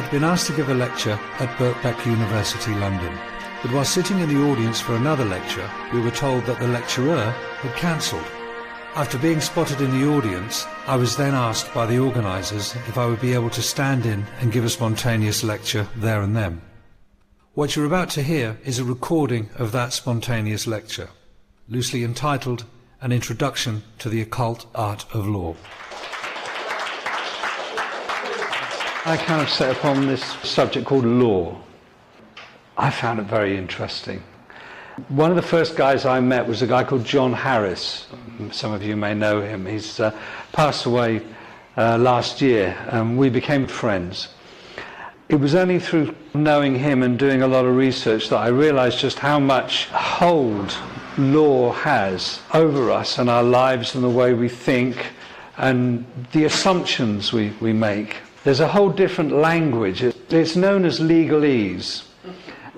I'd been asked to give a lecture at Birkbeck University, London, but while sitting in the audience for another lecture, we were told that the lecturer had cancelled. After being spotted in the audience, I was then asked by the organisers if I would be able to stand in and give a spontaneous lecture there and then. What you're about to hear is a recording of that spontaneous lecture, loosely entitled An Introduction to the Occult Art of Law. I kind of set upon this subject called law. I found it very interesting. One of the first guys I met was a guy called John Harris. Some of you may know him. He's passed away last year, and we became friends. It was only through knowing him and doing a lot of research that I realized just how much hold law has over us and our lives and the way we think and the assumptions we make. There's a whole different language. It's known as legalese.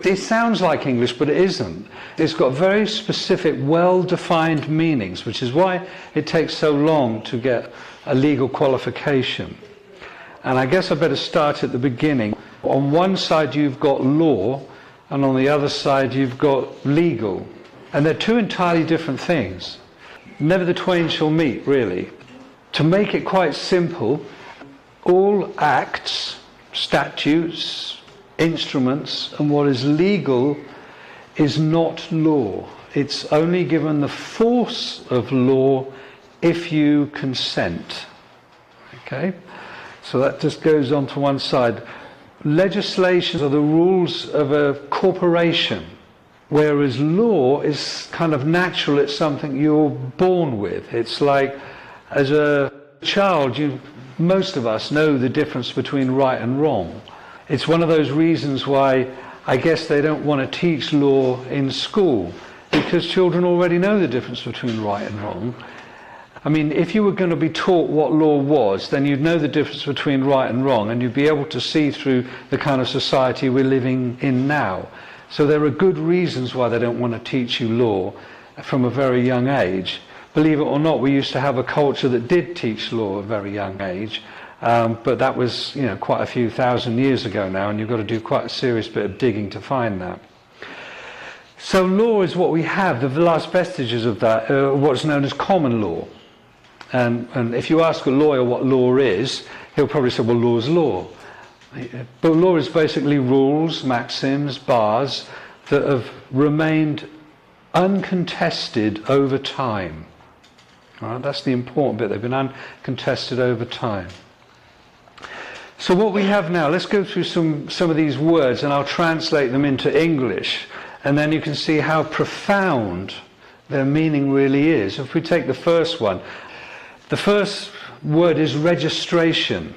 It sounds like English, but it isn't. It's got very specific, well-defined meanings, which is why it takes so long to get a legal qualification. And I guess I better start at the beginning. On one side you've got law, and on the other side you've got legal. And they're two entirely different things. Never the twain shall meet, really. To make it quite simple, all acts, statutes, instruments, and what is legal is not law. It's only given the force of law if you consent. Okay? So that just goes on to one side. Legislation are the rules of a corporation, whereas law is kind of natural. It's something you're born with. It's like, as a child, most of us know the difference between right and wrong. It's one of those reasons why I guess they don't want to teach law in school, because children already know the difference between right and wrong. I mean, if you were going to be taught what law was, then you'd know the difference between right and wrong, and you'd be able to see through the kind of society we're living in now. So there are good reasons why they don't want to teach you law from a very young age. Believe it or not, we used to have a culture that did teach law at a very young age, but that was, quite a few thousand years ago now, and you've got to do quite a serious bit of digging to find that. So law is what we have. The last vestiges of that are what's known as common law. And if you ask a lawyer what law is, he'll probably say, well, law is law. But law is basically rules, maxims, bars that have remained uncontested over time. All right, that's the important bit. They've been uncontested over time. So what we have now, let's go through some of these words, and I'll translate them into English, and then you can see how profound their meaning really is. If we take the first one, the first word is registration.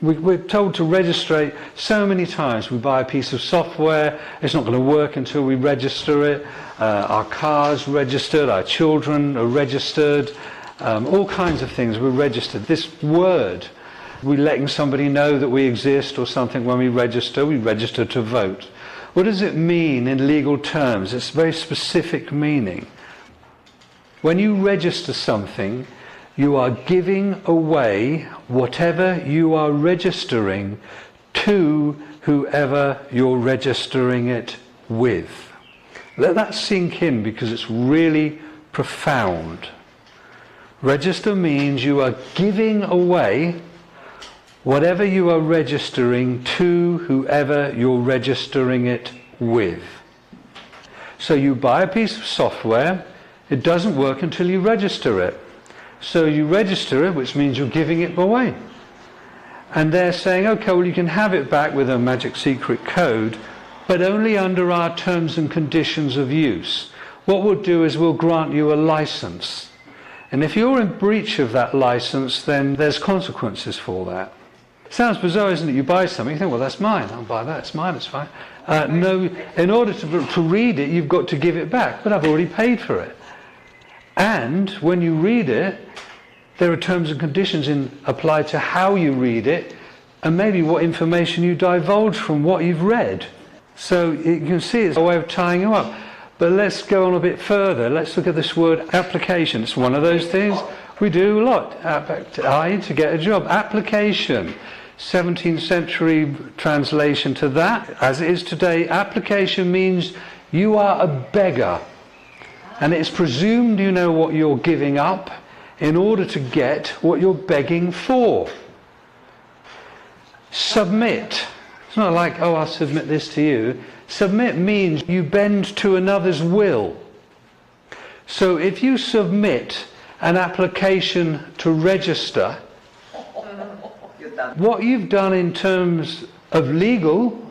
We're told to register so many times. We buy a piece of software, it's not going to work until we register it. Our car's registered, our children are registered, all kinds of things we're registered. This word, we're letting somebody know that we exist or something when we register to vote. What does it mean in legal terms? It's a very specific meaning. When you register something, you are giving away whatever you are registering to whoever you're registering it with. Let that sink in, because it's really profound. Register means you are giving away whatever you are registering to whoever you're registering it with. So you buy a piece of software, it doesn't work until you register it. So you register it, which means you're giving it away. And they're saying, okay, well, you can have it back with a magic secret code, but only under our terms and conditions of use. What we'll do is we'll grant you a license. And if you're in breach of that license, then there's consequences for that. Sounds bizarre, isn't it? You buy something, you think, well, that's mine. I'll buy that. It's mine, it's fine. No, in order to read it, you've got to give it back. But I've already paid for it. And when you read it, there are terms and conditions applied to how you read it, and maybe what information you divulge from what you've read. So you can see it's a way of tying you up. But let's go on a bit further. Let's look at this word application. It's one of those things we do a lot. To get a job. Application. 17th century translation to that, as it is today, application means you are a beggar. And it's presumed you know what you're giving up in order to get what you're begging for. Submit. It's not like, oh, I'll submit this to you. Submit means you bend to another's will. So if you submit an application to register, what you've done in terms of legal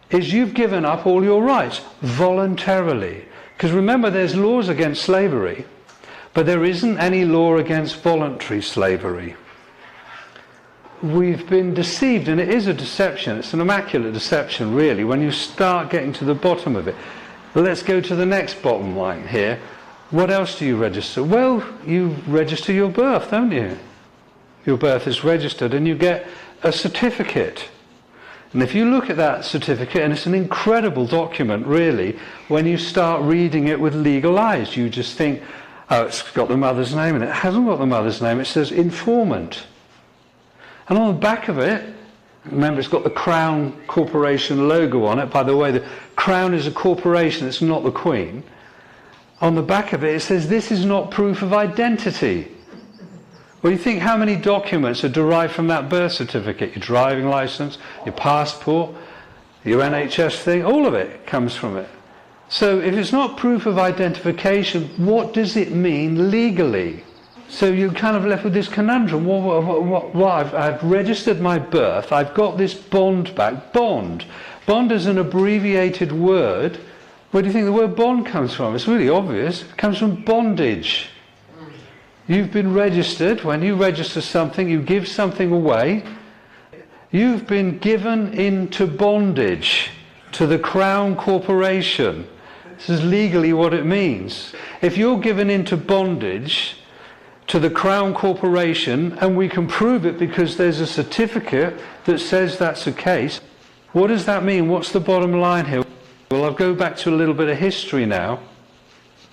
is you've given up all your rights voluntarily. Because remember, there's laws against slavery, but there isn't any law against voluntary slavery. We've been deceived, and it is a deception. It's an immaculate deception, really, when you start getting to the bottom of it. But let's go to the next bottom line here. What else do you register? Well, you register your birth, don't you? Your birth is registered, and you get a certificate. And if you look at that certificate, and it's an incredible document, really, when you start reading it with legal eyes, you just think, oh, it's got the mother's name in it. It hasn't got the mother's name. It says informant. And on the back of it, remember, it's got the Crown Corporation logo on it. By the way, the Crown is a corporation. It's not the Queen. On the back of it, it says, this is not proof of identity. Well, you think how many documents are derived from that birth certificate? Your driving license, your passport, your NHS thing, all of it comes from it. So if it's not proof of identification, what does it mean legally? So you're kind of left with this conundrum. I've registered my birth, I've got this bond back. Bond. Bond is an abbreviated word. Where do you think the word bond comes from? It's really obvious. It comes from bondage. You've been registered. When you register something, you give something away. You've been given into bondage to the Crown Corporation. This is legally what it means. If you're given into bondage to the Crown Corporation, and we can prove it because there's a certificate that says that's the case, what does that mean? What's the bottom line here? Well, I'll go back to a little bit of history now.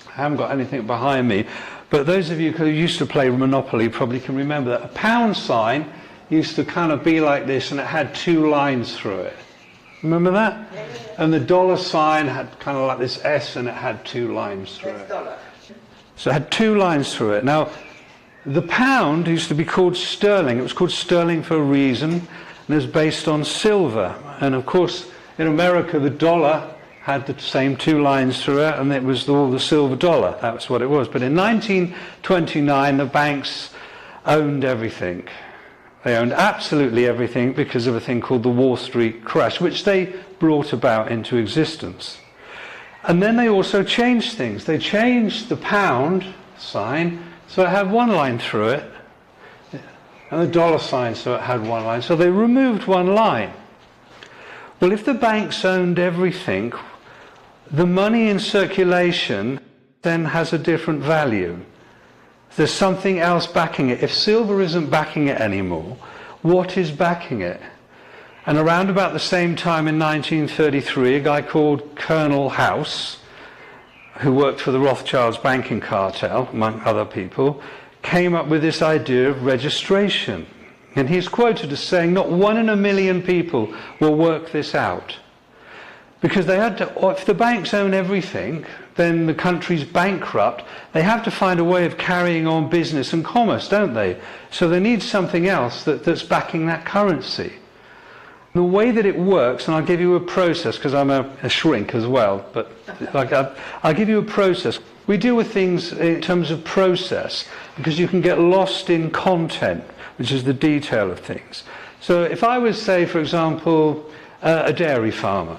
I haven't got anything behind me. But those of you who used to play Monopoly probably can remember that a pound sign used to kind of be like this, and it had two lines through it. Remember that? Yeah. And the dollar sign had kind of like this S, and it had two lines through it. So it had two lines through it. Now, the pound used to be called sterling. It was called sterling for a reason, and it was based on silver. And of course, in America, the dollar had the same two lines through it, and it was all the silver dollar. That's what it was. But in 1929, the banks owned everything. They owned absolutely everything because of a thing called the Wall Street crash, which they brought about into existence. And then they also changed things. They changed the pound sign so it had one line through it, and the dollar sign so it had one line. So they removed one line. Well, if the banks owned everything, the money in circulation then has a different value. There's something else backing it. If silver isn't backing it anymore, what is backing it? And around about the same time in 1933, a guy called Colonel House, who worked for the Rothschilds banking cartel, among other people, came up with this idea of registration. And he's quoted as saying, not 1 in a million people will work this out. Because they had to, if the banks own everything, then the country's bankrupt. They have to find a way of carrying on business and commerce, don't they? So they need something else that's backing that currency. The way that it works, and I'll give you a process, because I'm a shrink as well, but I'll give you a process. We deal with things in terms of process, because you can get lost in content, which is the detail of things. So if I was, say, for example, a dairy farmer.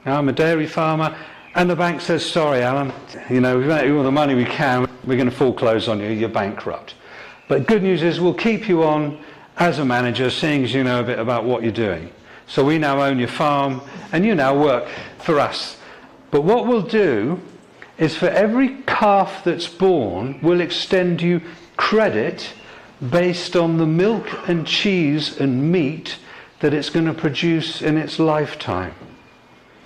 Now, I'm a dairy farmer, and the bank says, sorry, Alan, we've lent you all the money we can, we're going to foreclose on you, you're bankrupt. But good news is we'll keep you on as a manager, seeing as you know a bit about what you're doing. So we now own your farm, and you now work for us. But what we'll do is for every calf that's born, we'll extend you credit based on the milk and cheese and meat that it's going to produce in its lifetime.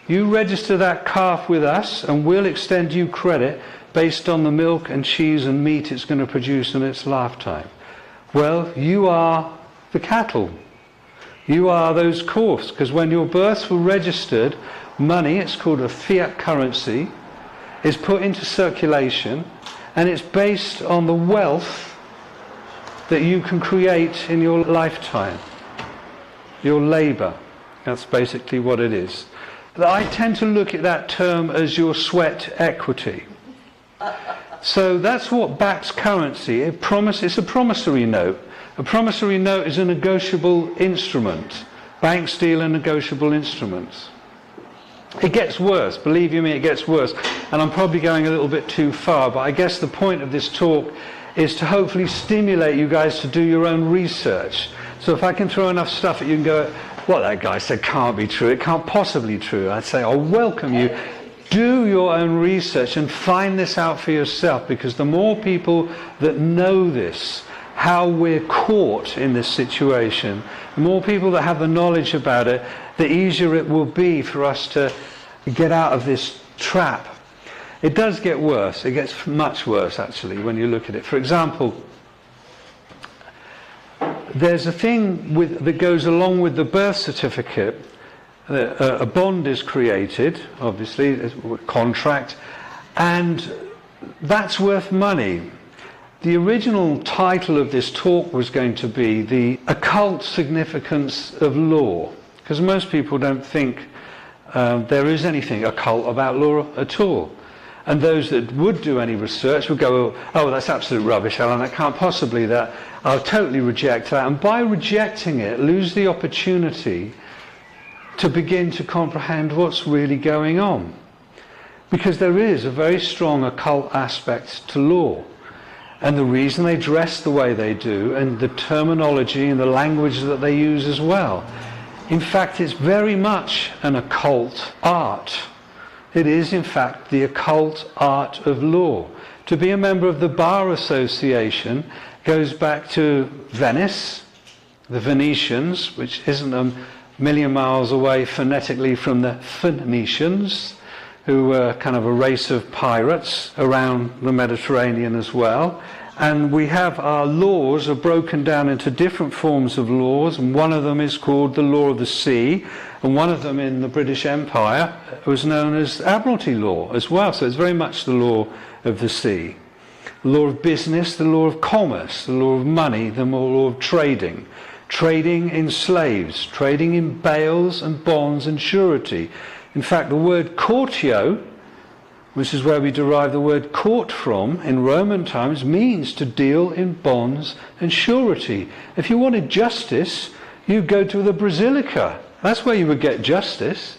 You register that calf with us, and we'll extend you credit based on the milk and cheese and meat it's going to produce in its lifetime. Well, you are the cattle. You are those courts, because when your births were registered, money, it's called a fiat currency, is put into circulation, and it's based on the wealth that you can create in your lifetime, your labour. That's basically what it is. I tend to look at that term as your sweat equity. So that's what backs currency. It's a promissory note. A promissory note is a negotiable instrument. Banks deal in negotiable instruments. It gets worse, believe you me, it gets worse. And I'm probably going a little bit too far, but I guess the point of this talk is to hopefully stimulate you guys to do your own research. So if I can throw enough stuff at you and go, what that guy said can't be true, it can't possibly be true, I'd say, I'll welcome you. Do your own research and find this out for yourself, because the more people that know this, how we're caught in this situation, the more people that have the knowledge about it, the easier it will be for us to get out of this trap. It does get worse. It gets much worse, actually, when you look at it. For example, there's a thing that goes along with the birth certificate. A bond is created, obviously, a contract, and that's worth money. The original title of this talk was going to be The Occult Significance of Law, because most people don't think there is anything occult about law at all. And those that would do any research would go, oh, that's absolute rubbish, Alan, that can't possibly, that I'll totally reject that. And by rejecting it, lose the opportunity to begin to comprehend what's really going on. Because there is a very strong occult aspect to law. And the reason they dress the way they do, and the terminology and the language that they use as well. In fact, it's very much an occult art. It is, in fact, the occult art of law. To be a member of the Bar Association goes back to Venice, the Venetians, which isn't a million miles away phonetically from the Phoenicians, who were kind of a race of pirates around the Mediterranean as well. And we have our laws are broken down into different forms of laws, and one of them is called the law of the sea, and one of them in the British Empire was known as Admiralty law as well. So it's very much the law of the sea. The law of business, the law of commerce, the law of money, the law of trading. Trading in slaves, trading in bales and bonds and surety. In fact, the word courtio, which is where we derive the word court from in Roman times, means to deal in bonds and surety. If you wanted justice, you'd go to the Basilica. That's where you would get justice.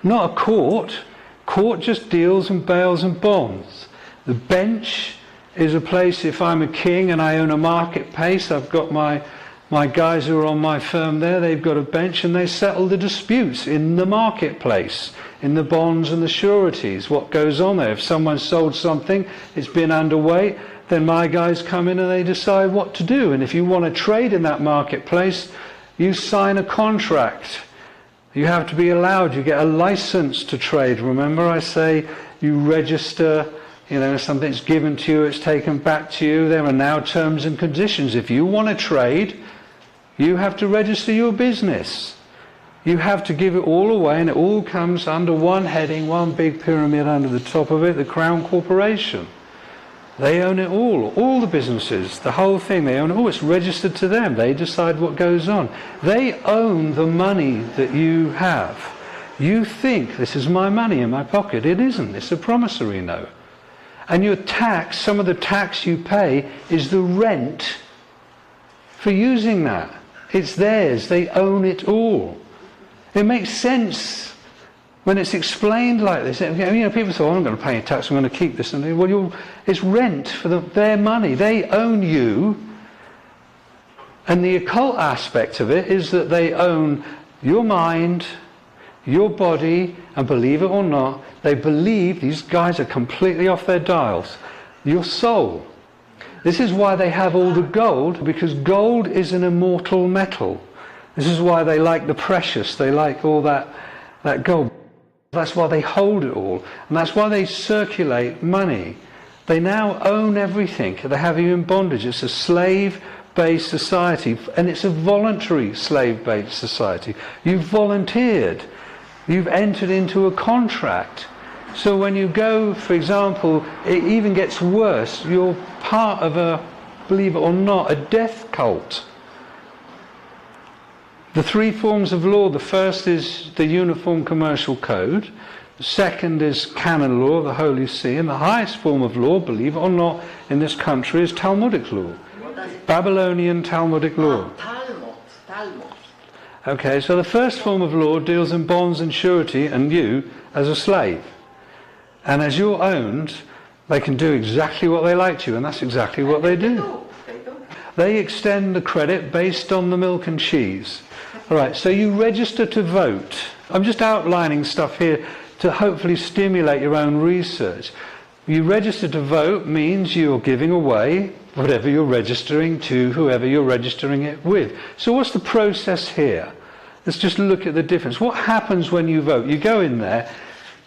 Not a court. Court just deals in bales and bonds. The bench is a place, if I'm a king and I own a marketplace, I've got my guys who are on my firm there, they've got a bench and they settle the disputes in the marketplace, in the bonds and the sureties, what goes on there. If someone sold something, it's been underweight, then my guys come in and they decide what to do. And if you want to trade in that marketplace, you sign a contract. You have to be allowed, you get a license to trade. Remember I say you register, something's given to you, it's taken back to you. There are now terms and conditions. If you want to trade, you have to register your business. You have to give it all away, and it all comes under one heading, one big pyramid under the top of it, the Crown Corporation. They own it all the businesses, the whole thing, they own it all. It's registered to them. They decide what goes on. They own the money that you have. You think, this is my money in my pocket. It isn't. It's a promissory note. And your tax, some of the tax you pay, is the rent for using that. It's theirs. They own it all. It makes sense when it's explained like this. People say, I'm going to pay a tax, I'm going to keep this. And well, it's rent for their money. They own you. And the occult aspect of it is that they own your mind, your body, and believe it or not, they believe, these guys are completely off their dials, your soul. This is why they have all the gold, because gold is an immortal metal. This is why they like the precious, they like all that gold. That's why they hold it all, and that's why they circulate money. They now own everything. They have you in bondage. It's a slave slave-based society, and it's a voluntary slave-based society. You've volunteered. You've entered into a contract. So when you go, for example, it even gets worse. You're part of a, believe it or not, a death cult. The three forms of law: the first is the Uniform Commercial Code, the second is canon law, the Holy See, and the highest form of law, believe it or not, in this country is Talmudic law. Babylonian Talmudic law. Talmud. Okay, so the first form of law deals in bonds and surety, and you as a slave. And as you're owned, they can do exactly what they like to you, and that's exactly what they do. They extend the credit based on the milk and cheese. All right, so you register to vote. I'm just outlining stuff here to hopefully stimulate your own research. You register to vote means you're giving away whatever you're registering to whoever you're registering it with. So what's the process here? Let's just look at the difference. What happens when you vote? You go in there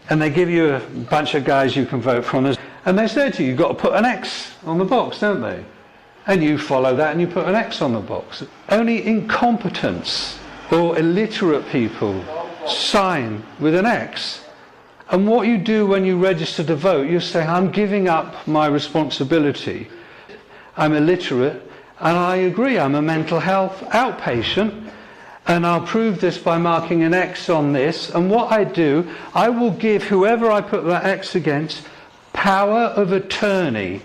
and they give you a bunch of guys you can vote from, and they say to you, you've got to put an X on the box, don't they? And you follow that and you put an X on the box. Only incompetents or illiterate people sign with an X. And what you do when you register to vote, you say, I'm giving up my responsibility. I'm illiterate, and I agree, I'm a mental health outpatient, and I'll prove this by marking an X on this. And what I do, I will give whoever I put that X against power of attorney.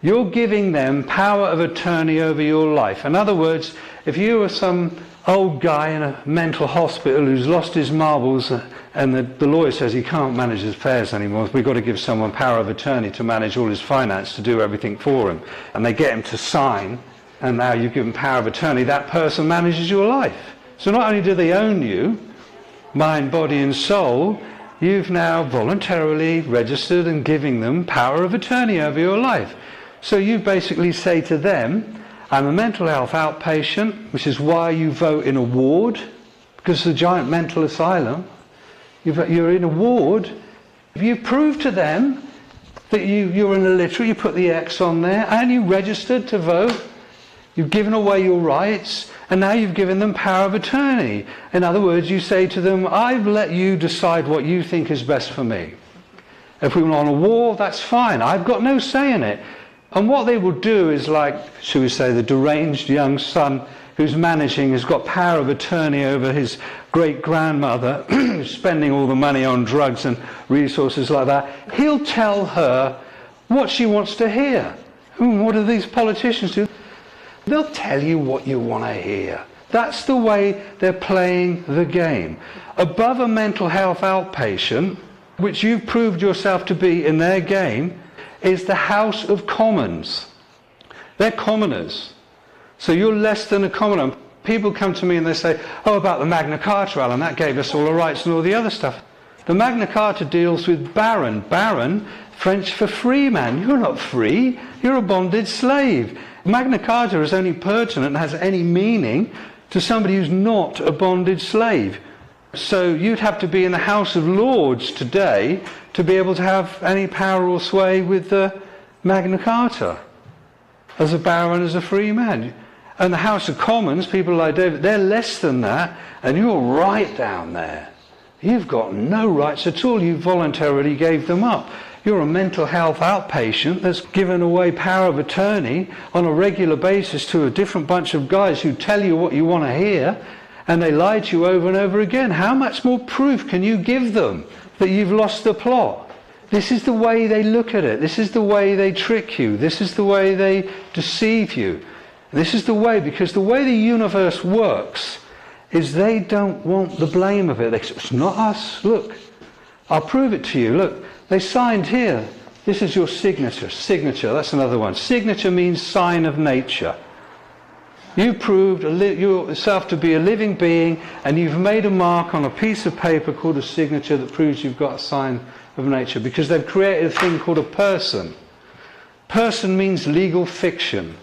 You're giving them power of attorney over your life. In other words, if you were some old guy in a mental hospital who's lost his marbles, and the lawyer says he can't manage his affairs anymore, we've got to give someone power of attorney to manage all his finance, to do everything for him, and they get him to sign, and now you've given power of attorney, that person manages your life. So not only do they own you, mind, body and soul, you've now voluntarily registered and giving them power of attorney over your life. So you basically say to them, I'm a mental health outpatient, which is why you vote in a ward, because it's a giant mental asylum. You're in a ward. If you prove to them that you're an illiterate, you put the X on there, and you registered to vote, you've given away your rights, and now you've given them power of attorney. In other words, you say to them, I've let you decide what you think is best for me. If we want a war, that's fine. I've got no say in it. And what they will do is, like, shall we say, the deranged young son who's managing has got power of attorney over his great-grandmother who's spending all the money on drugs and resources like that. He'll tell her what she wants to hear. What do these politicians do? They'll tell you what you want to hear. That's the way they're playing the game. Above a mental health outpatient, which you've proved yourself to be in their game, is the House of Commons. They're commoners. So you're less than a commoner. People come to me and they say, oh, about the Magna Carta, Alan, that gave us all the rights and all the other stuff. The Magna Carta deals with baron. Baron, French for free man. You're not free. You're a bonded slave. Magna Carta is only pertinent and has any meaning to somebody who's not a bonded slave. So you'd have to be in the House of Lords today to be able to have any power or sway with the Magna Carta as a baron, as a free man. And the House of Commons, people like David, they're less than that, and you're right down there. You've got no rights at all. You voluntarily gave them up. You're a mental health outpatient that's given away power of attorney on a regular basis to a different bunch of guys who tell you what you want to hear, and they lie to you over and over again. How much more proof can you give them that you've lost the plot? This is the way they look at it. This is the way they trick you. This is the way they deceive you. This is the way, because the way the universe works is they don't want the blame of it. They say, it's not us. Look, I'll prove it to you. Look, they signed here. This is your signature. Signature, that's another one. Signature means sign of nature. You proved yourself to be a living being, and you've made a mark on a piece of paper called a signature that proves you've got a sign of nature, because they've created a thing called a person. Person means legal fiction.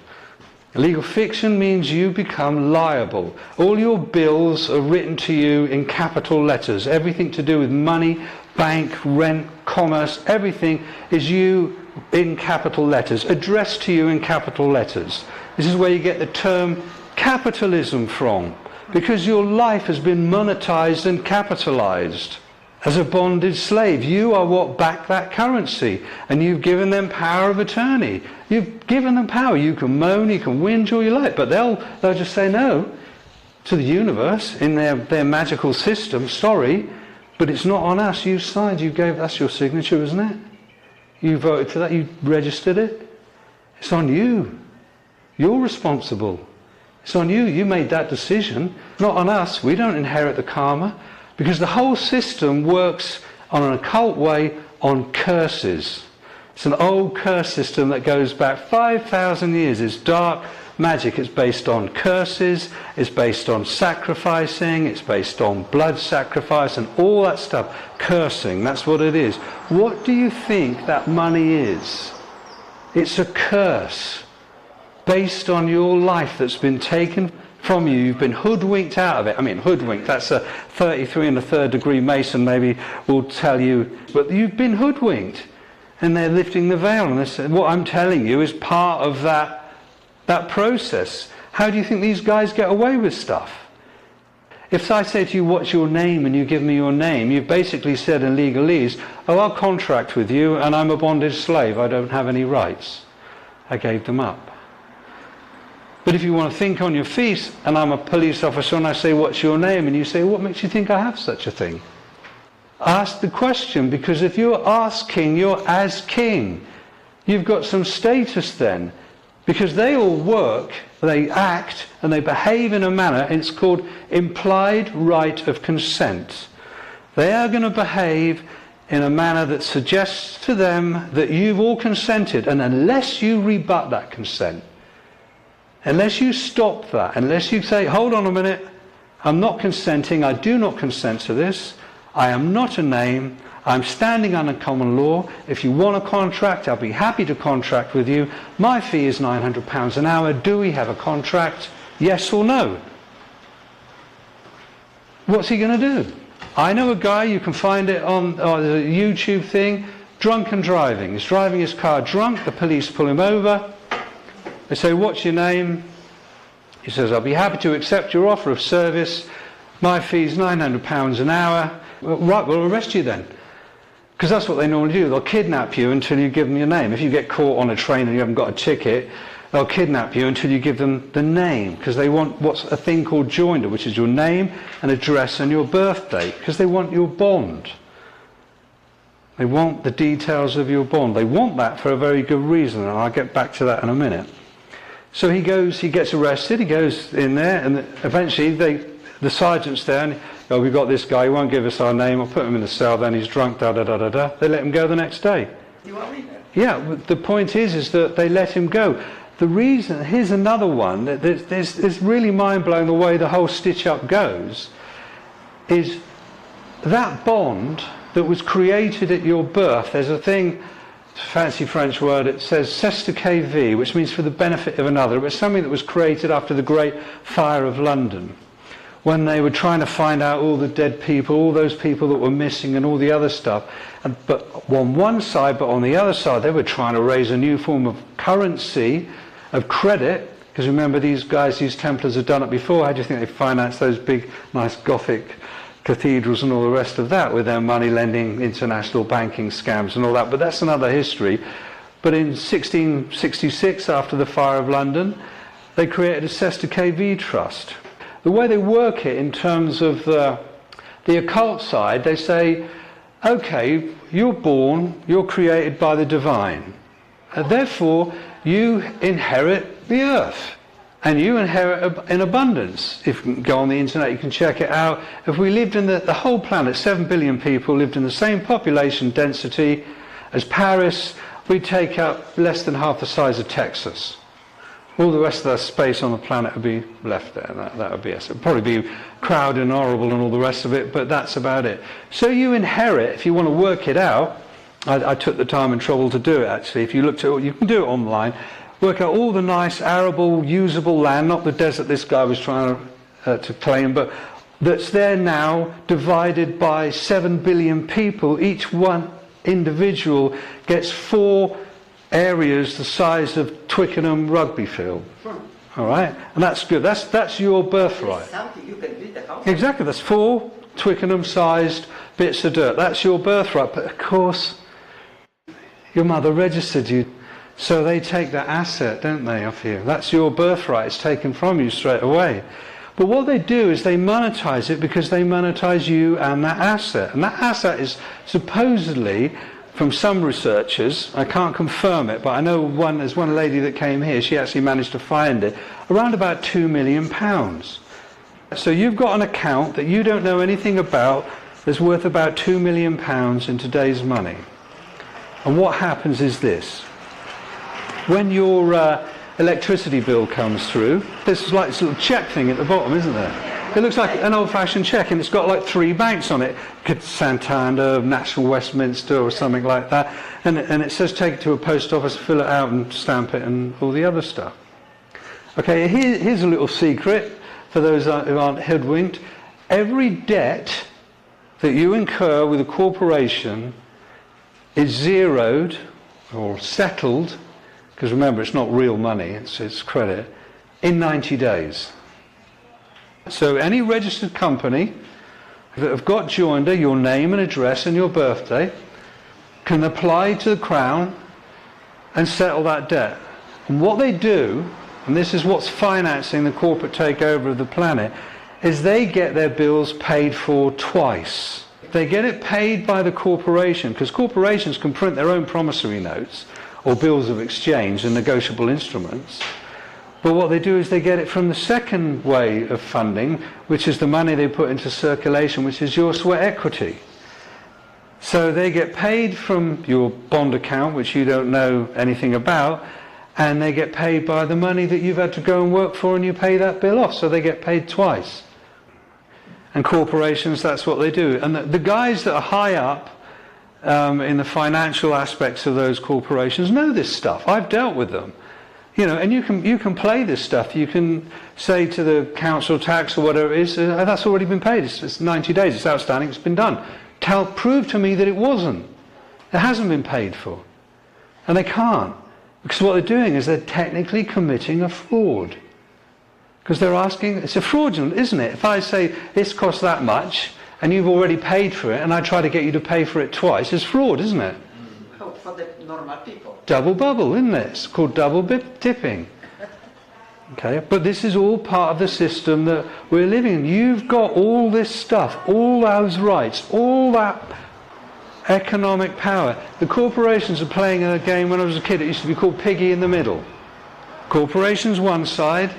Legal fiction means you become liable. All your bills are written to you in capital letters. Everything to do with money, bank, rent, commerce, everything is you in capital letters, addressed to you in capital letters. This is where you get the term capitalism from, because your life has been monetized and capitalized. As a bonded slave, you are what back that currency, and you've given them power of attorney. You've given them power. You can moan, you can whinge all you like, but they'll just say no to the universe in their magical system. Sorry, but it's not on us. You signed, that's your signature, isn't it? You voted for that, you registered it. It's on you. You're responsible. It's on you. You made that decision, not on us. We don't inherit the karma, because the whole system works on an occult way on curses. It's an old curse system that goes back 5,000 years. It's dark magic. It's based on curses. It's based on sacrificing. It's based on blood sacrifice and all that stuff. Cursing, that's what it is. What do you think that money is? It's a curse based on your life that's been taken from you. You've been hoodwinked out of it. I mean, hoodwinked, that's a 33 and a third degree Mason maybe will tell you, but you've been hoodwinked. And they're lifting the veil, and they say, what I'm telling you is part of that process. How do you think these guys get away with stuff? If I say to you, what's your name, and you give me your name, you've basically said in legalese, oh, I'll contract with you, and I'm a bonded slave, I don't have any rights. I gave them up. But if you want to think on your feet, and I'm a police officer, and I say, what's your name? And you say, what makes you think I have such a thing? Ask the question, because if you're asking, you're as king. You've got some status then. Because they all work, they act, and they behave in a manner, and it's called implied right of consent. They are going to behave in a manner that suggests to them that you've all consented, and unless you rebut that consent, unless you stop that, unless you say, hold on a minute, I'm not consenting, I do not consent to this, I am not a name, I'm standing under common law, if you want a contract, I'll be happy to contract with you, my fee is £900 an hour, do we have a contract, yes or no? What's he going to do? I know a guy, you can find it on the YouTube thing, drunken driving. He's driving his car drunk, the police pull him over. They say, what's your name? He says, I'll be happy to accept your offer of service. My fee's £900 an hour. Well, right, we'll arrest you then. Because that's what they normally do. They'll kidnap you until you give them your name. If you get caught on a train and you haven't got a ticket, they'll kidnap you until you give them the name. Because they want what's a thing called joinder, which is your name and address and your birth date. Because they want your bond. They want the details of your bond. They want that for a very good reason, and I'll get back to that in a minute. So he gets arrested, he goes in there, and eventually the sergeant's there, and oh, we've got this guy, he won't give us our name, I'll put him in the cell, then he's drunk, da-da-da-da-da. They let him go the next day. You want me then? Yeah, the point is that they let him go. The reason, here's another one, that it's really mind-blowing the way the whole stitch-up goes, is that bond that was created at your birth, there's a thing, fancy French word, it says c'est de vie, which means for the benefit of another. It was something that was created after the Great Fire of London, when they were trying to find out all the dead people, all those people that were missing and all the other stuff. But on one side, but on the other side, they were trying to raise a new form of currency, of credit, because remember these guys, these Templars had done it before. How do you think they financed those big, nice Gothic cathedrals and all the rest of that with their money lending, international banking scams and all that? But that's another history. But in 1666, after the fire of London, they created a c'est de vie trust. The way they work it in terms of the occult side, they say, okay, you're born, you're created by the divine, and therefore you inherit the earth. And you inherit in abundance. If you can go on the internet, you can check it out. If we lived in the whole planet, 7 billion people lived in the same population density as Paris, we'd take up less than half the size of Texas. All the rest of the space on the planet would be left there. That would be it. It would probably be crowded and horrible and all the rest of it, but that's about it. So you inherit, if you want to work it out, I took the time and trouble to do it actually. If you looked at it, you can do it online. Work out all the nice, arable, usable land, not the desert this guy was trying to claim, but that's there now, divided by 7 billion people. Each one individual gets 4 areas the size of Twickenham rugby field. All right, and that's good. That's your birthright. Something you can build a house. Exactly. That's 4 Twickenham-sized bits of dirt. That's your birthright. But of course, your mother registered you, so they take that asset, don't they, off you? That's your birthright. It's taken from you straight away. But what they do is they monetize it because they monetize you and that asset. And that asset is supposedly, from some researchers, I can't confirm it, but I know there's one lady that came here, she actually managed to find it, around about £2 million. So you've got an account that you don't know anything about that's worth about £2 million in today's money. And what happens is this. When your electricity bill comes through, there's like this little check thing at the bottom, isn't there? It looks like an old-fashioned check, and it's got like 3 banks on it. Santander, National Westminster, or something like that. And it says take it to a post office, fill it out and stamp it and all the other stuff. Okay, here's a little secret for those who aren't hoodwinked. Every debt that you incur with a corporation is zeroed or settled, because remember, it's not real money, it's credit, in 90 days. So any registered company that have got joinder, your name and address and your birthday, can apply to the Crown and settle that debt. And what they do, and this is what's financing the corporate takeover of the planet, is they get their bills paid for twice. They get it paid by the corporation, because corporations can print their own promissory notes or bills of exchange and negotiable instruments. But what they do is they get it from the second way of funding, which is the money they put into circulation, which is your sweat equity. So they get paid from your bond account, which you don't know anything about, and they get paid by the money that you've had to go and work for, and you pay that bill off. So they get paid twice. And corporations, that's what they do. And the guys that are high up in the financial aspects of those corporations know this stuff. I've dealt with them. You know, and you can play this stuff. You can say to the council tax or whatever it is, that's already been paid. It's 90 days. It's outstanding. It's been done. Prove to me that it wasn't. It hasn't been paid for. And they can't. Because what they're doing is they're technically committing a fraud. Because they're asking, it's a fraudulent, isn't it? If I say, this costs that much, and you've already paid for it, and I try to get you to pay for it twice, it's fraud, isn't it? For the normal people. Double bubble, isn't it? It's called double dipping. Okay, but this is all part of the system that we're living in. You've got all this stuff, all those rights, all that economic power. The corporations are playing a game. When I was a kid, it used to be called Piggy in the Middle. Corporations one side,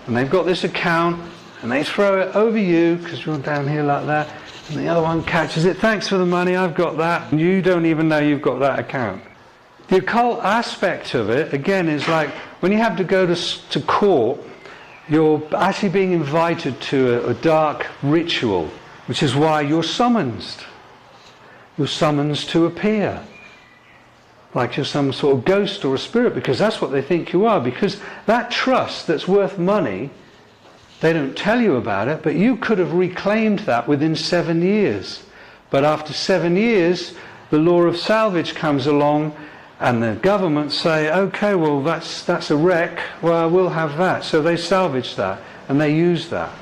and they've got this account, and they throw it over you, because you're down here like that, and the other one catches it. Thanks for the money, I've got that. And you don't even know you've got that account. The occult aspect of it, again, is like when you have to go to court, you're actually being invited to a dark ritual, which is why you're summoned. You're summoned to appear, like you're some sort of ghost or a spirit, because that's what they think you are. Because that trust that's worth money, they don't tell you about it, but you could have reclaimed that within 7 years. But after 7 years, the law of salvage comes along, and the government say, okay, well, that's a wreck, well, we'll have that. So they salvage that, and they use that.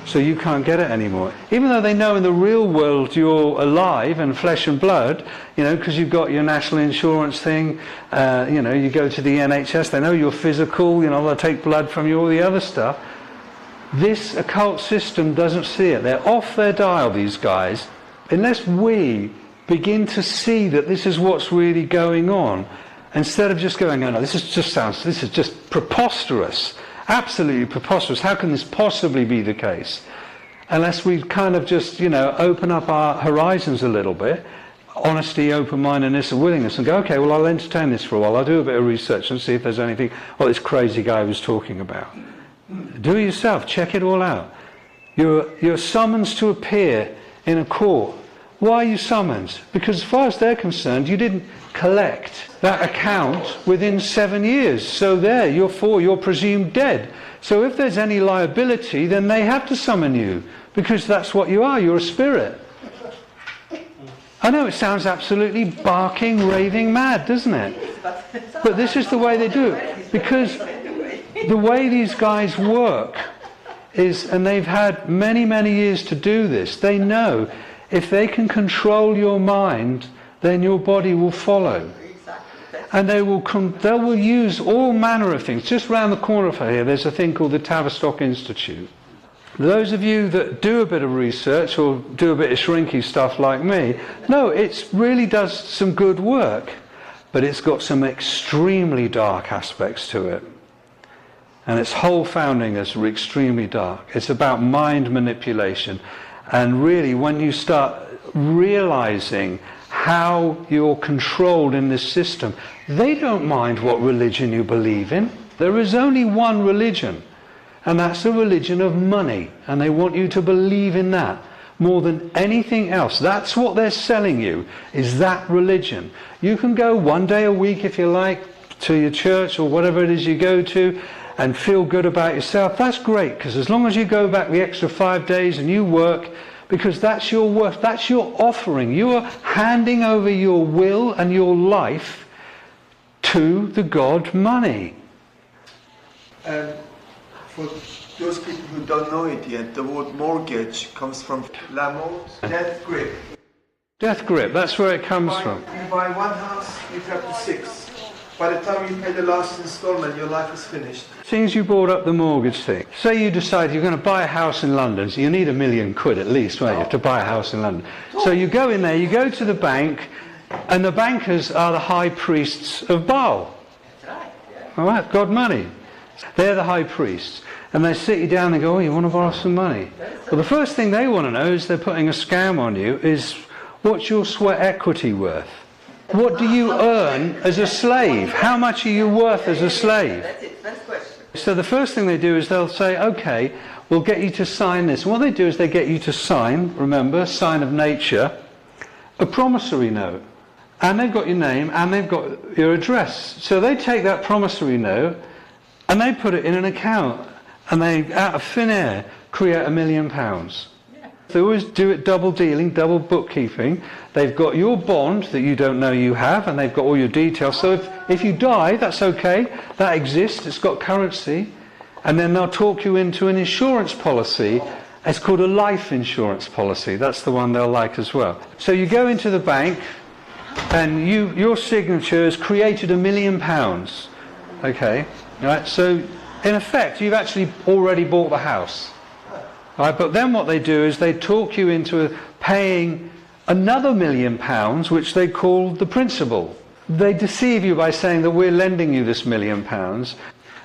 So you can't get it anymore. Even though they know in the real world you're alive and flesh and blood, you know, because you've got your national insurance thing, you know, you go to the NHS, they know you're physical, you know, they'll take blood from you, all the other stuff. This occult system doesn't see it. They're off their dial, these guys. Unless we begin to see that this is what's really going on, instead of just going, oh no, this is just preposterous, absolutely preposterous. How can this possibly be the case? Unless we kind of just, you know, open up our horizons a little bit, honesty, open-mindedness and willingness, and go, okay, well, I'll entertain this for a while. I'll do a bit of research and see if there's anything what this crazy guy was talking about. Do it yourself. Check it all out. You're summoned to appear in a court. Why are you summoned? Because as far as they're concerned, you didn't collect that account within 7 years. So there, you're presumed dead. So if there's any liability, then they have to summon you, because that's what you are. You're a spirit. I know it sounds absolutely barking, raving mad, doesn't it? But this is the way they do it. Because the way these guys work is, and they've had many, many years to do this, they know if they can control your mind, then your body will follow. And they will use all manner of things. Just round the corner from here, there's a thing called the Tavistock Institute. Those of you that do a bit of research or do a bit of shrinky stuff like me, no, it really does some good work, but it's got some extremely dark aspects to it. And its whole founding is extremely dark. It's about mind manipulation. And really, when you start realizing how you're controlled in this system, they don't mind what religion you believe in. There is only one religion, and that's the religion of money, and they want you to believe in that more than anything else. That's what they're selling you, is that religion. You can go one day a week if you like to your church or whatever it is you go to and feel good about yourself. That's great, because as long as you go back the extra 5 days and you work, because that's your worth, that's your offering. You are handing over your will and your life to the god money. And for those people who don't know it yet, the word mortgage comes from la mort, death grip. Death grip, that's where it comes from. You buy one house, you have to 6. By the time you pay the last installment, your life is finished. Since you brought up the mortgage thing, say you decide you're going to buy a house in London, so you need £1 million at least, won't you, to buy a house in London. So you go in there, you go to the bank, and the bankers are the high priests of Baal. That's right, yeah. All right, God money. They're the high priests. And they sit you down and go, oh, you want to borrow some money? Well, the first thing they want to know is they're putting a scam on you is, what's your sweat equity worth? What do you earn as a slave? How much are you worth as a slave? That's it, first question. So the first thing they do is they'll say, okay, we'll get you to sign this. And what they do is they get you to sign, remember, sign of nature, a promissory note. And they've got your name and they've got your address. So they take that promissory note and they put it in an account and they, out of thin air, create £1 million. They always do it double dealing, double bookkeeping. They've got your bond that you don't know you have, and they've got all your details. So if you die, that's okay. That exists. It's got currency. And then they'll talk you into an insurance policy. It's called a life insurance policy. That's the one they'll like as well. So you go into the bank, and your signature has created £1 million. Okay? Right? So in effect, you've actually already bought the house. Right, but then what they do is they talk you into paying another £1 million, which they call the principal. They deceive you by saying that we're lending you this £1 million.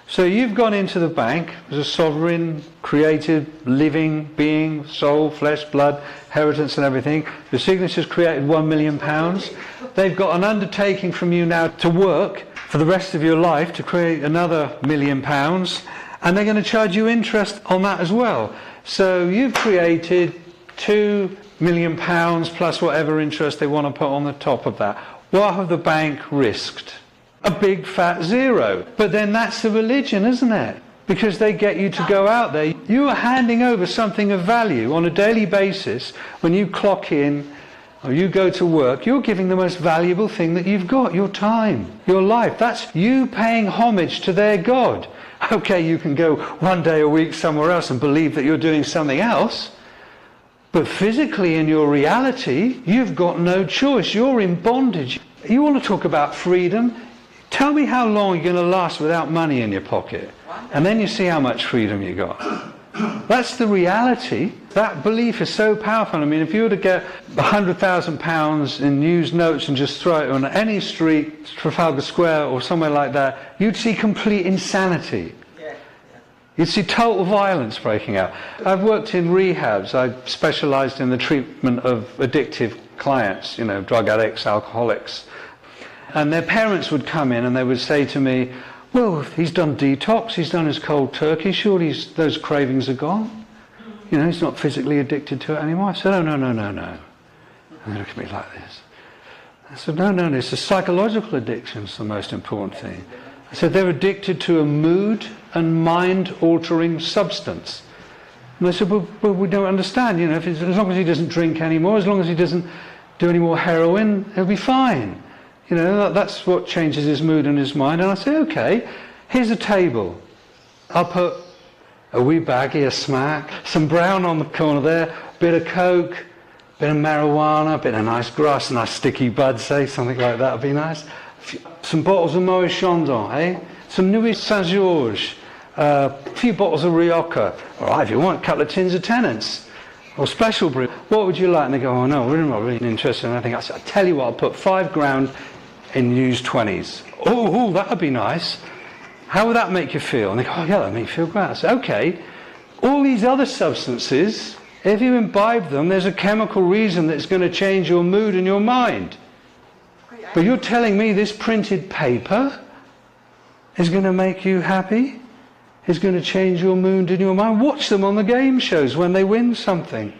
So you've gone into the bank as a sovereign, created, living being, soul, flesh, blood, inheritance and everything. Your signature's created £1 million. They've got an undertaking from you now to work for the rest of your life to create another £1 million, and they're going to charge you interest on that as well. So you've created £2 million plus whatever interest they want to put on the top of that. What have the bank risked? A big fat zero. But then that's the religion, isn't it? Because they get you to go out there. You are handing over something of value on a daily basis. When you clock in or you go to work, you're giving the most valuable thing that you've got, your time, your life. That's you paying homage to their God. Okay, you can go one day a week somewhere else and believe that you're doing something else, but physically in your reality, you've got no choice. You're in bondage. You want to talk about freedom? Tell me how long you're going to last without money in your pocket, and then you see how much freedom you got. That's the reality. That belief is so powerful. I mean, if you were to get £100,000 in used notes and just throw it on any street, Trafalgar Square or somewhere like that, you'd see complete insanity. You'd see total violence breaking out. I've worked in rehabs. I specialised in the treatment of addictive clients, you know, drug addicts, alcoholics. And their parents would come in and they would say to me, well, he's done detox, he's done his cold turkey, surely those cravings are gone. You know, he's not physically addicted to it anymore. I said, oh, no. And they look at me like this. I said, no, it's the psychological addiction's the most important thing. I said, they're addicted to a mood and mind-altering substance. And they said, well, we don't understand, you know, as long as he doesn't drink anymore, as long as he doesn't do any more heroin, he'll be fine. You know, that's what changes his mood and his mind. And I say, okay, here's a table. I'll put a wee baggie of smack, some brown on the corner there, bit of coke, bit of marijuana, bit of nice grass, nice sticky bud, say, something like that would be nice. Some bottles of Moet Chandon, eh? Some Nuit Saint-Georges, a few bottles of Rioja, or if you want, a couple of tins of Tennant's, or special brew. What would you like? And they go, oh no, we're not really interested in anything. I said, I'll tell you what, I'll put £5 in used 20s. Oh, that would be nice. How would that make you feel? And they go, oh yeah, that makes me feel great. I said, okay, all these other substances, if you imbibe them, there's a chemical reason that's going to change your mood and your mind. But you're telling me this printed paper is going to make you happy? Is going to change your mood and your mind? Watch them on the game shows when they win something.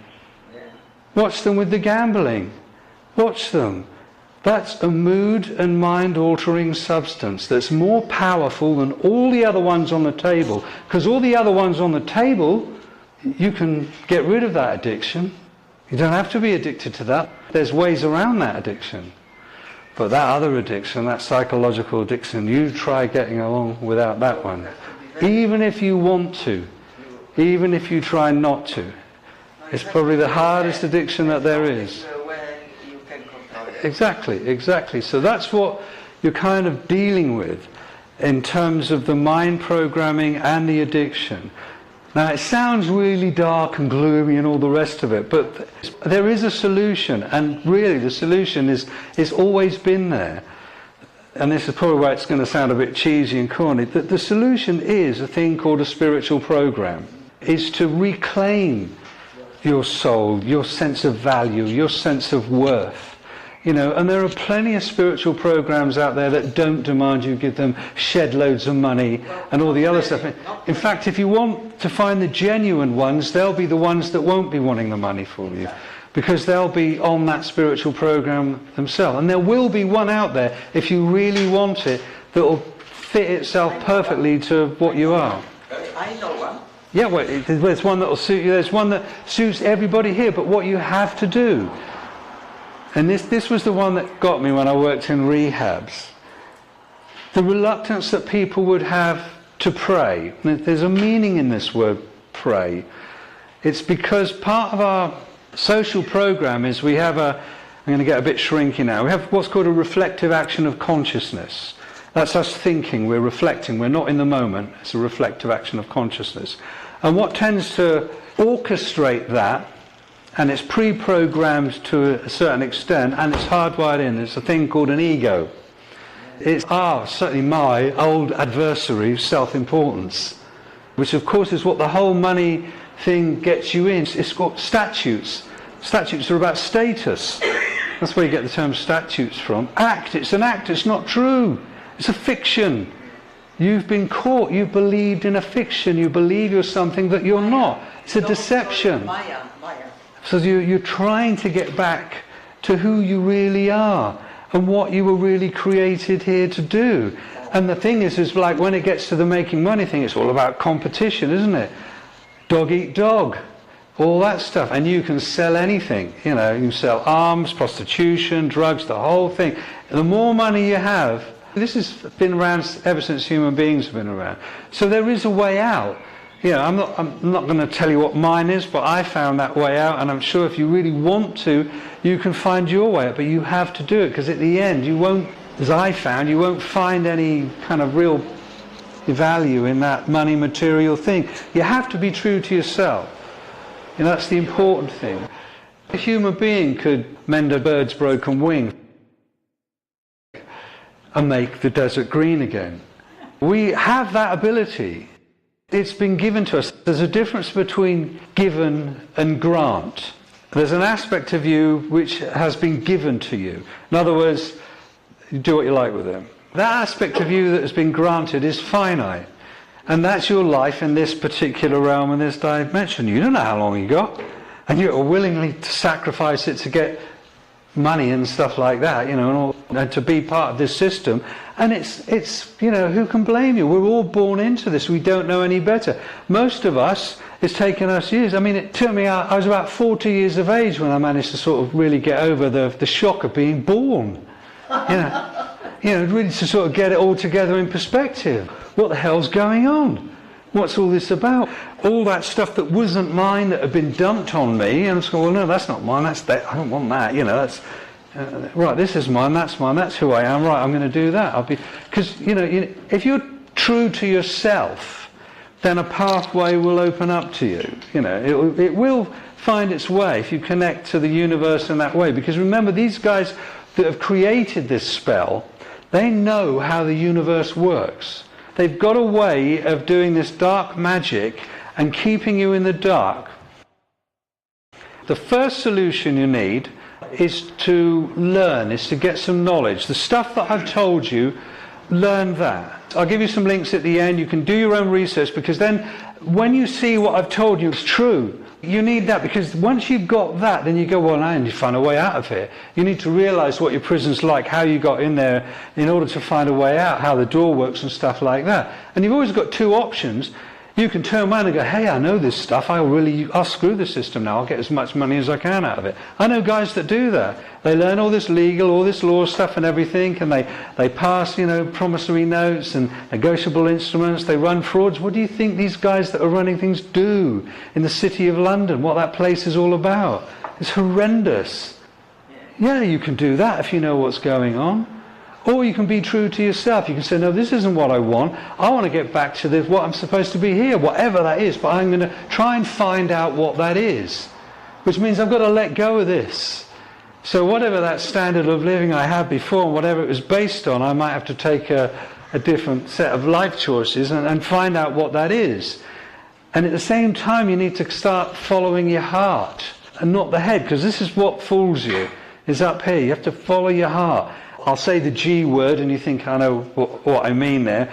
Watch them with the gambling. Watch them. That's a mood and mind altering substance that's more powerful than all the other ones on the table. Because all the other ones on the table, you can get rid of that addiction. You don't have to be addicted to that. There's ways around that addiction. But that other addiction, that psychological addiction, you try getting along without that one. Even if you want to, even if you try not to. It's probably the hardest addiction that there is. Exactly. So that's what you're kind of dealing with in terms of the mind programming and the addiction. Now it sounds really dark and gloomy and all the rest of it, but there is a solution, and really the solution is always been there. And this is probably why it's going to sound a bit cheesy and corny. The solution is a thing called a spiritual program. Is to reclaim your soul, your sense of value, your sense of worth. You know, and there are plenty of spiritual programs out there that don't demand you give them shed loads of money and all the other stuff. In fact, if you want to find the genuine ones, they'll be the ones that won't be wanting the money for you, because they'll be on that spiritual program themselves. And there will be one out there, if you really want it, that will fit itself perfectly to what you are. I know one. Yeah, well, there's one that will suit you. There's one that suits everybody here. But what you have to do, and this was the one that got me when I worked in rehabs, the reluctance that people would have to pray. There's a meaning in this word, pray. It's because part of our social program is we have I'm going to get a bit shrinky now, we have what's called a reflective action of consciousness. That's us thinking, we're reflecting, we're not in the moment. It's a reflective action of consciousness. And what tends to orchestrate that, and it's pre-programmed to a certain extent, and it's hardwired in, it's a thing called an ego. It's certainly my old adversary, self-importance, which of course is what the whole money thing gets you in. It's got statutes. Statutes are about status. That's where you get the term statutes from. It's an act, it's not true. It's a fiction. You've been caught, you believed in a fiction, you believe you're something that you're not. It's a deception. Maya. So you're trying to get back to who you really are and what you were really created here to do. And the thing is like when it gets to the making money thing, it's all about competition, isn't it? Dog eat dog, all that stuff. And you can sell anything, you know, you can sell arms, prostitution, drugs, the whole thing. The more money you have, this has been around ever since human beings have been around. So there is a way out. You know, I'm not going to tell you what mine is, but I found that way out, and I'm sure if you really want to, you can find your way out. But you have to do it, because at the end, you won't, as I found, you won't find any kind of real value in that money material thing. You have to be true to yourself. You know, that's the important thing. A human being could mend a bird's broken wing and make the desert green again. We have that ability. It's been given to us. There's a difference between given and grant. There's an aspect of you which has been given to you. In other words, you do what you like with them. That aspect of you that has been granted is finite. And that's your life in this particular realm, in this dimension. You don't know how long you got. And you're willingly to sacrifice it to get money and stuff like that, you know, and to be part of this system. And it's you know, who can blame you? We're all born into this. We don't know any better. Most of us, it's taken us years. I mean, it took me, I was about 40 years of age when I managed to sort of really get over the shock of being born. You know, really to sort of get it all together in perspective. What the hell's going on? What's all this about? All that stuff that wasn't mine that had been dumped on me, and I was going, well, no, that's not mine. That's that. I don't want that. That's right. This is mine. That's mine. That's who I am. Right. I'm going to do that. Because if you're true to yourself, then a pathway will open up to you. It will find its way if you connect to the universe in that way. Because remember, these guys that have created this spell, they know how the universe works. They've got a way of doing this dark magic and keeping you in the dark. The first solution you need is to learn, is to get some knowledge. The stuff that I've told you, learn that. I'll give you some links at the end. You can do your own research, because then when you see what I've told you is true, you need that, because once you've got that, then you go, well, I need to find a way out of here. You need to realise what your prison's like, how you got in there in order to find a way out, how the door works and stuff like that. And you've always got two options. You can turn around and go, hey, I know this stuff, I'll screw the system now, I'll get as much money as I can out of it. I know guys that do that. They learn all this law stuff and everything, and they pass, promissory notes and negotiable instruments, they run frauds. What do you think these guys that are running things do in the City of London, what that place is all about? It's horrendous. Yeah, you can do that if you know what's going on. Or you can be true to yourself. You can say, no, this isn't what I want. I want to get back to what I'm supposed to be here, whatever that is. But I'm going to try and find out what that is. Which means I've got to let go of this. So whatever that standard of living I had before, and whatever it was based on, I might have to take a different set of life choices and find out what that is. And at the same time, you need to start following your heart and not the head. Because this is what fools you, is up here. You have to follow your heart. I'll say the G word and you think I know what I mean there.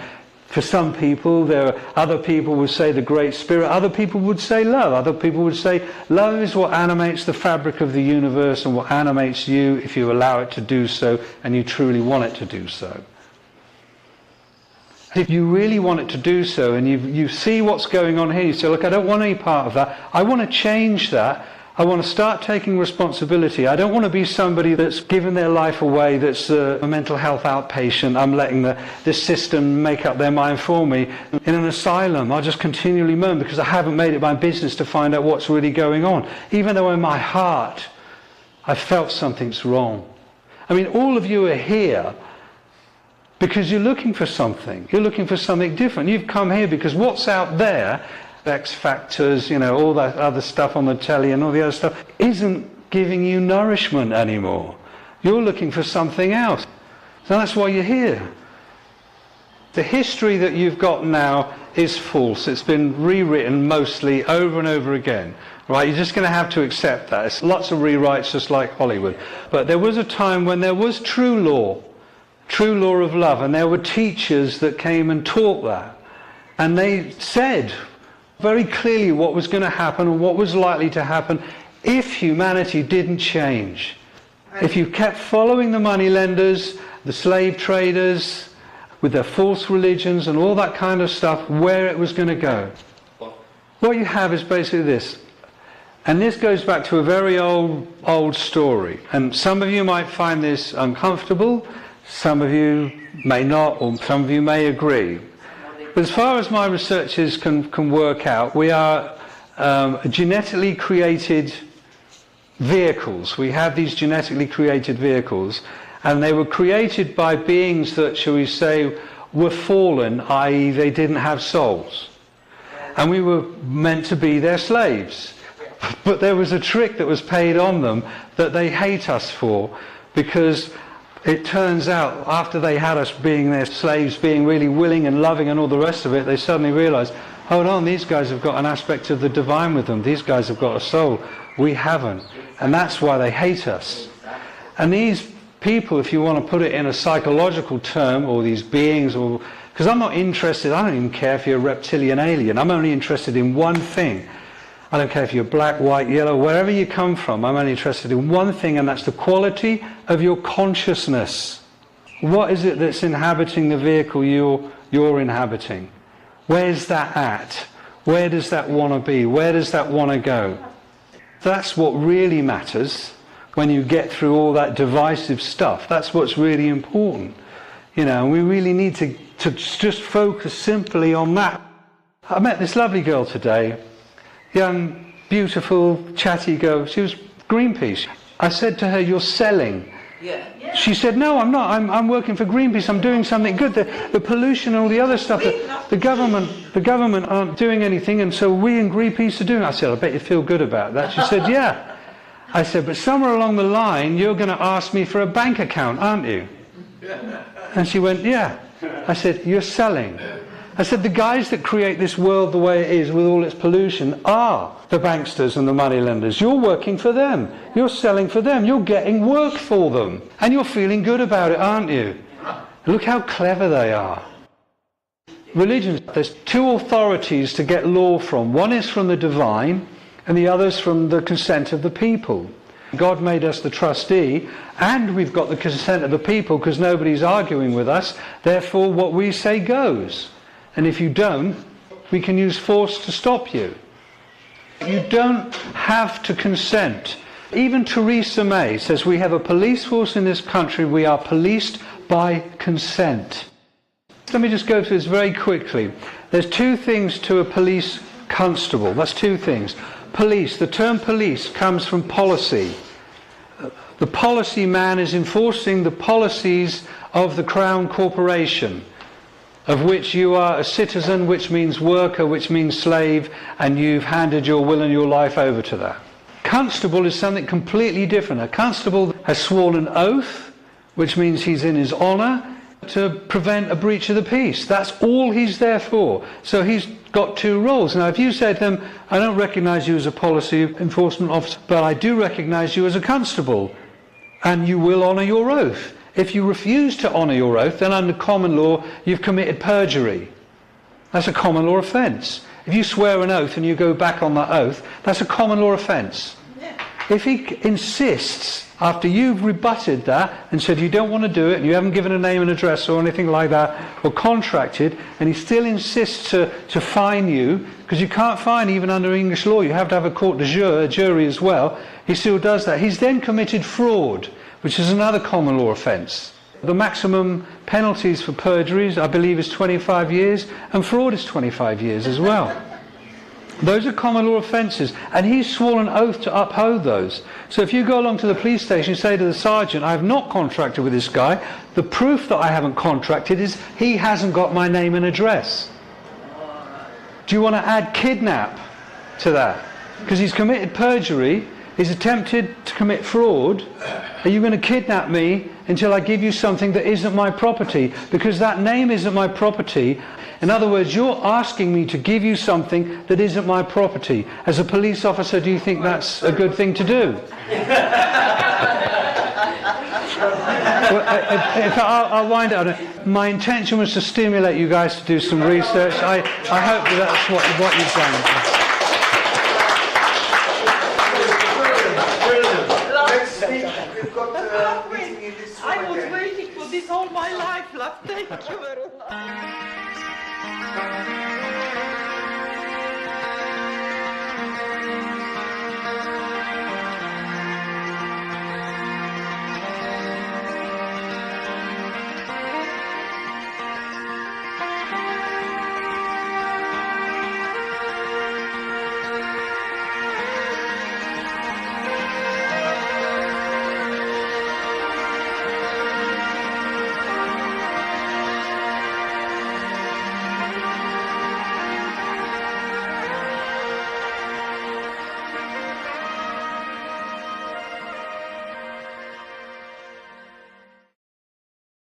For some people, other people would say the Great Spirit, other people would say love, other people would say love is what animates the fabric of the universe and what animates you if you allow it to do so and you truly want it to do so. If you really want it to do so and you see what's going on here, you say, look, I don't want any part of that, I want to change that. I want to start taking responsibility. I don't want to be somebody that's given their life away, that's a mental health outpatient. I'm letting this system make up their mind for me. In an asylum, I'll just continually moan because I haven't made it my business to find out what's really going on. Even though in my heart, I felt something's wrong. I mean, all of you are here because you're looking for something. You're looking for something different. You've come here because what's out there, X Factors, all that other stuff on the telly and all the other stuff, isn't giving you nourishment anymore. You're looking for something else. So that's why you're here. The history that you've got now is false. It's been rewritten mostly over and over again. Right? You're just going to have to accept that. It's lots of rewrites just like Hollywood. But there was a time when there was true law of love, and there were teachers that came and taught that. And they said very clearly what was going to happen and what was likely to happen if humanity didn't change. If you kept following the moneylenders, the slave traders, with their false religions and all that kind of stuff, where it was going to go. What you have is basically this. And this goes back to a very old story. And some of you might find this uncomfortable, some of you may not, or some of you may agree. But as far as my researchers can work out, we are genetically created vehicles. We have these genetically created vehicles, and they were created by beings that, shall we say, were fallen, i.e. they didn't have souls. And we were meant to be their slaves. But there was a trick that was paid on them that they hate us for, because it turns out, after they had us being their slaves, being really willing and loving and all the rest of it, they suddenly realised, hold on, these guys have got an aspect of the divine with them. These guys have got a soul. We haven't. And that's why they hate us. And these people, if you want to put it in a psychological term, or these beings, or because I'm not interested, I don't even care if you're a reptilian alien. I'm only interested in one thing. I don't care if you're black, white, yellow, wherever you come from, I'm only interested in one thing, and that's the quality of your consciousness. What is it that's inhabiting the vehicle you're inhabiting? Where's that at? Where does that want to be? Where does that want to go? That's what really matters when you get through all that divisive stuff. That's what's really important. You know, and we really need to just focus simply on that. I met this lovely girl today, young, beautiful, chatty girl. She was Greenpeace. I said to her, "You're selling." Yeah. She said, "No, I'm not. I'm working for Greenpeace. I'm doing something good. The pollution and all the other stuff, the government aren't doing anything, and so we in Greenpeace are doing it." I said, "I bet you feel good about that." She said, "Yeah." I said, "But somewhere along the line, you're going to ask me for a bank account, aren't you?" And she went, "Yeah." I said, "You're selling." I said, "The guys that create this world the way it is with all its pollution are the banksters and the moneylenders. You're working for them. You're selling for them. You're getting work for them. And you're feeling good about it, aren't you? Look how clever they are." Religion, there's two authorities to get law from. One is from the divine, and the other is from the consent of the people. God made us the trustee, and we've got the consent of the people because nobody's arguing with us. Therefore, what we say goes. And if you don't, we can use force to stop you. You don't have to consent. Even Theresa May says we have a police force in this country. We are policed by consent. Let me just go through this very quickly. There's two things to a police constable. That's two things. Police. The term police comes from policy. The policy man is enforcing the policies of the Crown Corporation, of which you are a citizen, which means worker, which means slave, and you've handed your will and your life over to that. Constable is something completely different. A constable has sworn an oath, which means he's in his honour, to prevent a breach of the peace. That's all he's there for. So he's got two roles. Now, if you say to them, "I don't recognise you as a policy enforcement officer, but I do recognise you as a constable, and you will honour your oath." If you refuse to honour your oath, then under common law, you've committed perjury. That's a common law offence. If you swear an oath and you go back on that oath, that's a common law offence. If he insists, after you've rebutted that and said you don't want to do it, and you haven't given a name and address or anything like that, or contracted, and he still insists to fine you, because you can't fine even under English law, you have to have a court de jure, a jury as well, he still does that. He's then committed fraud, which is another common law offence. The maximum penalties for perjuries, I believe, is 25 years, and fraud is 25 years as well. Those are common law offences, and he's sworn an oath to uphold those. So if you go along to the police station and say to the sergeant, "I have not contracted with this guy, the proof that I haven't contracted is he hasn't got my name and address." Do you want to add kidnap to that? Because he's committed perjury, he's attempted to commit fraud. Are you going to kidnap me until I give you something that isn't my property? Because that name isn't my property. In other words, you're asking me to give you something that isn't my property. As a police officer, do you think that's a good thing to do? Well, I'll wind up. My intention was to stimulate you guys to do some research. I hope that's what you've done. Next week we've got a meeting in this room I was again. waiting for this all my life, love. Thank you very much.